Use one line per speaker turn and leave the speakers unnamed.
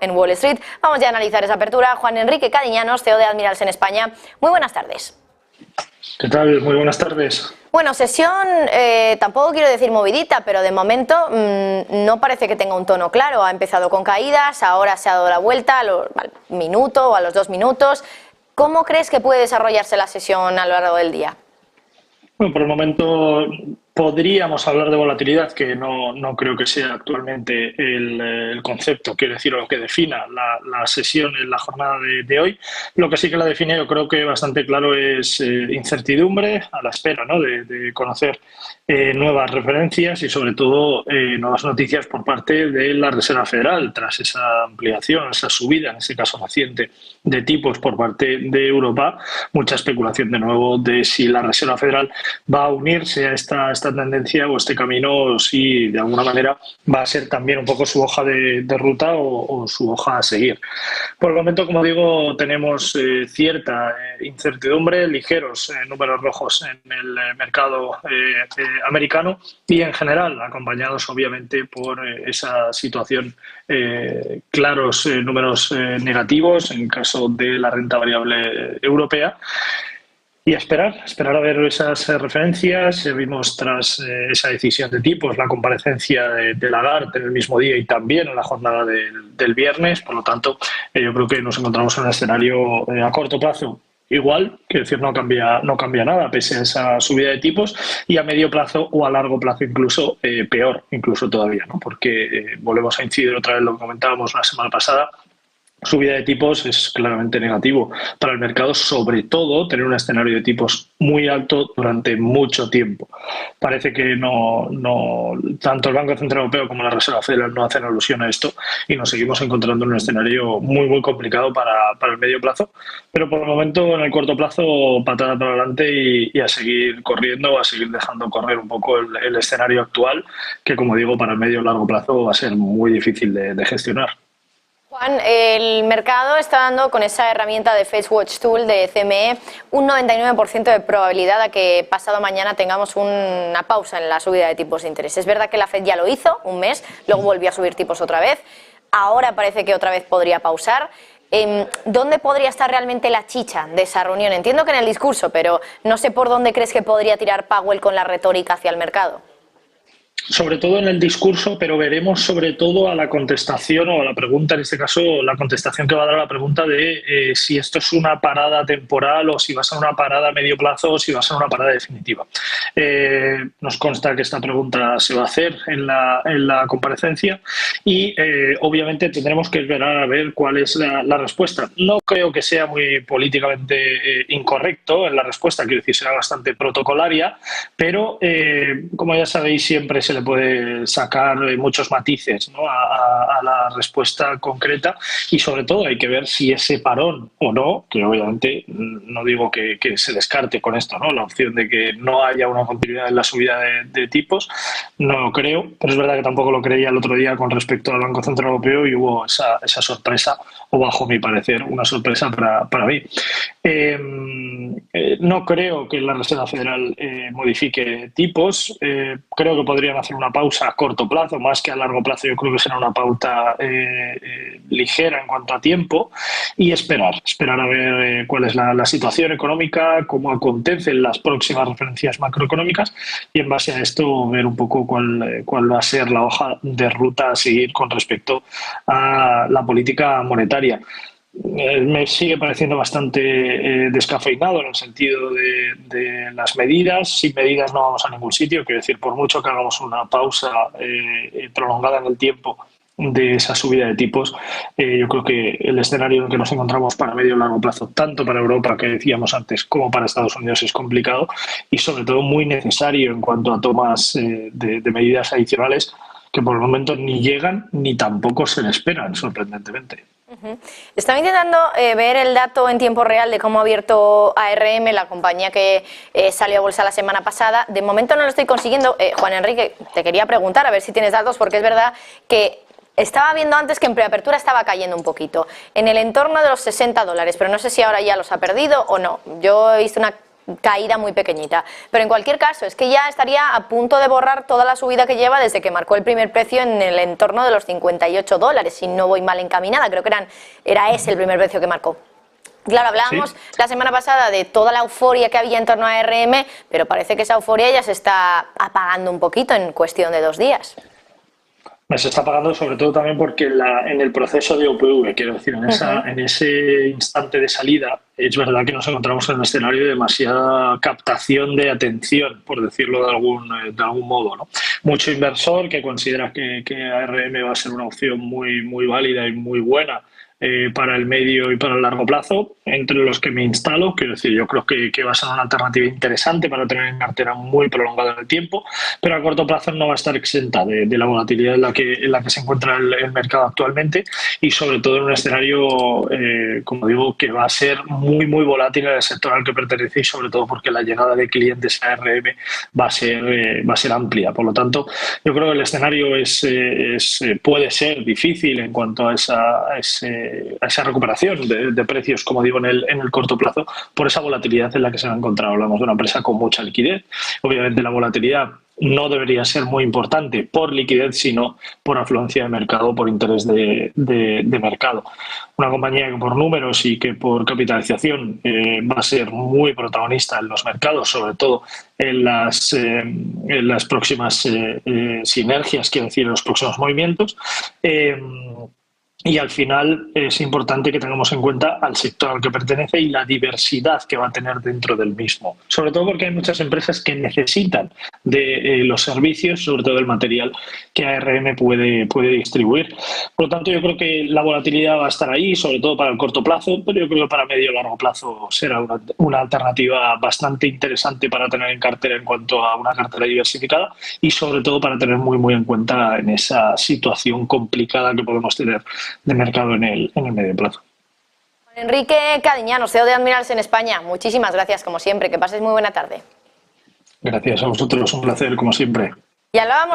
En Wall Street. Vamos ya a analizar esa apertura. Juan Enrique Cadiñanos, CEO de Admirals en España. Muy buenas tardes.
¿Qué tal? Muy buenas tardes.
Bueno, sesión, tampoco quiero decir movidita, pero de momento no parece que tenga un tono claro. Ha empezado con caídas, ahora se ha dado la vuelta al minuto o a los 2 minutos. ¿Cómo crees que puede desarrollarse la sesión a lo largo del día?
Bueno, por el momento podríamos hablar de volatilidad, que no creo que sea actualmente el concepto, quiero decir, lo que defina la sesión en la jornada de hoy. Lo que sí que la define, yo creo que bastante claro, es incertidumbre a la espera, ¿no?, de conocer nuevas referencias y sobre todo nuevas noticias por parte de la Reserva Federal tras esa ampliación, esa subida, en este caso reciente, de tipos por parte de Europa. Mucha especulación de nuevo de si la Reserva Federal va a unirse a esta tendencia o este camino, o si de alguna manera va a ser también un poco su hoja de ruta o su hoja a seguir. Por el momento, como digo, tenemos cierta incertidumbre, ligeros números rojos en el mercado americano y en general acompañados obviamente por esa situación, claros números negativos en caso de la renta variable europea. Y esperar a ver esas referencias. Vimos tras esa decisión de tipos la comparecencia de Lagarde en el mismo día y también en la jornada del viernes. Por lo tanto, yo creo que nos encontramos en un escenario a corto plazo igual, que decir, no cambia nada pese a esa subida de tipos, y a medio plazo o a largo plazo incluso peor, incluso todavía, ¿no? Porque volvemos a incidir otra vez lo que comentábamos la semana pasada. Subida de tipos es claramente negativo para el mercado, sobre todo tener un escenario de tipos muy alto durante mucho tiempo. Parece que tanto el Banco Central Europeo como la Reserva Federal no hacen alusión a esto y nos seguimos encontrando en un escenario muy complicado para el medio plazo, pero por el momento, en el corto plazo, patada para adelante y a seguir corriendo, a seguir dejando correr un poco el escenario actual, que, como digo, para el medio y largo plazo va a ser muy difícil de gestionar.
Juan, el mercado está dando con esa herramienta de FedWatch Tool de CME un 99% de probabilidad de que pasado mañana tengamos una pausa en la subida de tipos de interés. Es verdad que la Fed ya lo hizo un mes, luego volvió a subir tipos otra vez, ahora parece que otra vez podría pausar. ¿Dónde podría estar realmente la chicha de esa reunión? Entiendo que en el discurso, pero no sé por dónde crees que podría tirar Powell con la retórica hacia el mercado.
Sobre todo en el discurso, pero veremos sobre todo a la contestación o a la pregunta, en este caso la contestación que va a dar a la pregunta de si esto es una parada temporal o si va a ser una parada a medio plazo o si va a ser una parada definitiva. Nos consta que esta pregunta se va a hacer en la comparecencia y obviamente tendremos que esperar a ver cuál es la respuesta. No creo que sea muy políticamente incorrecto en la respuesta, quiero decir, será bastante protocolaria, pero como ya sabéis, siempre se le puede sacar muchos matices, ¿no?, a la respuesta concreta, y sobre todo hay que ver si ese parón o no, que obviamente no digo que se descarte con esto, ¿no?, la opción de que no haya una continuidad en la subida de tipos, no lo creo, pero es verdad que tampoco lo creía el otro día con respecto al Banco Central Europeo y hubo esa sorpresa, o bajo mi parecer, una sorpresa para mí. No creo que la Reserva Federal modifique tipos, creo que podrían hacer una pausa a corto plazo, más que a largo plazo. Yo creo que será una pauta ligera en cuanto a tiempo, y esperar a ver cuál es la situación económica, cómo acontecen las próximas referencias macroeconómicas, y en base a esto ver un poco cuál va a ser la hoja de ruta a seguir con respecto a la política monetaria. Me sigue pareciendo bastante descafeinado en el sentido de las medidas. Sin medidas no vamos a ningún sitio. Quiero decir, por mucho que hagamos una pausa prolongada en el tiempo de esa subida de tipos, yo creo que el escenario en el que nos encontramos para medio y largo plazo, tanto para Europa, que decíamos antes, como para Estados Unidos, es complicado y sobre todo muy necesario en cuanto a tomas de medidas adicionales que por el momento ni llegan ni tampoco se le esperan, sorprendentemente.
Estaba intentando ver el dato en tiempo real de cómo ha abierto ARM, la compañía que salió a bolsa la semana pasada. De momento no lo estoy consiguiendo. Juan Enrique, te quería preguntar a ver si tienes datos, porque es verdad que estaba viendo antes que en preapertura estaba cayendo un poquito, en el entorno de los $60, pero no sé si ahora ya los ha perdido o no. Yo he visto una caída muy pequeñita. Pero en cualquier caso, es que ya estaría a punto de borrar toda la subida que lleva desde que marcó el primer precio en el entorno de los $58, si no voy mal encaminada. Creo que era ese el primer precio que marcó. Claro, hablábamos la semana pasada de toda la euforia que había en torno a ARM, pero parece que esa euforia ya se está apagando un poquito en cuestión de 2 días.
Se está pagando sobre todo también porque en el proceso de OPV, quiero decir, en ese instante de salida, es verdad que nos encontramos en un escenario de demasiada captación de atención, por decirlo de algún modo, ¿no? Mucho inversor que considera que ARM va a ser una opción muy, muy válida y muy buena para el medio y para el largo plazo, entre los que me instalo. Quiero decir, yo creo que va a ser una alternativa interesante para tener en cartera muy prolongada en el tiempo, pero a corto plazo no va a estar exenta de la volatilidad en la que se encuentra el mercado actualmente, y sobre todo en un escenario, como digo, que va a ser muy, muy volátil en el sector al que pertenece, y sobre todo porque la llegada de clientes a ARM va a ser amplia. Por lo tanto, yo creo que el escenario puede ser difícil en cuanto a esa recuperación de precios, como digo, en el corto plazo, por esa volatilidad en la que se va a encontrar. Hablamos de una empresa con mucha liquidez. Obviamente la volatilidad no debería ser muy importante por liquidez, sino por afluencia de mercado, por interés de mercado. Una compañía que por números y que por capitalización va a ser muy protagonista en los mercados, sobre todo en las próximas sinergias, quiero decir, en los próximos movimientos. Y al final es importante que tengamos en cuenta al sector al que pertenece y la diversidad que va a tener dentro del mismo. Sobre todo porque hay muchas empresas que necesitan de los servicios, sobre todo el material que ARM puede distribuir. Por lo tanto, yo creo que la volatilidad va a estar ahí, sobre todo para el corto plazo, pero yo creo que para medio y largo plazo será una alternativa bastante interesante para tener en cartera en cuanto a una cartera diversificada, y sobre todo para tener muy, muy en cuenta en esa situación complicada que podemos tener de mercado en el medio plazo.
Enrique Cadiñano, CEO de Admirals en España, muchísimas gracias como siempre, que pases muy buena tarde.
Gracias a vosotros, un placer como siempre.
Y hablábamos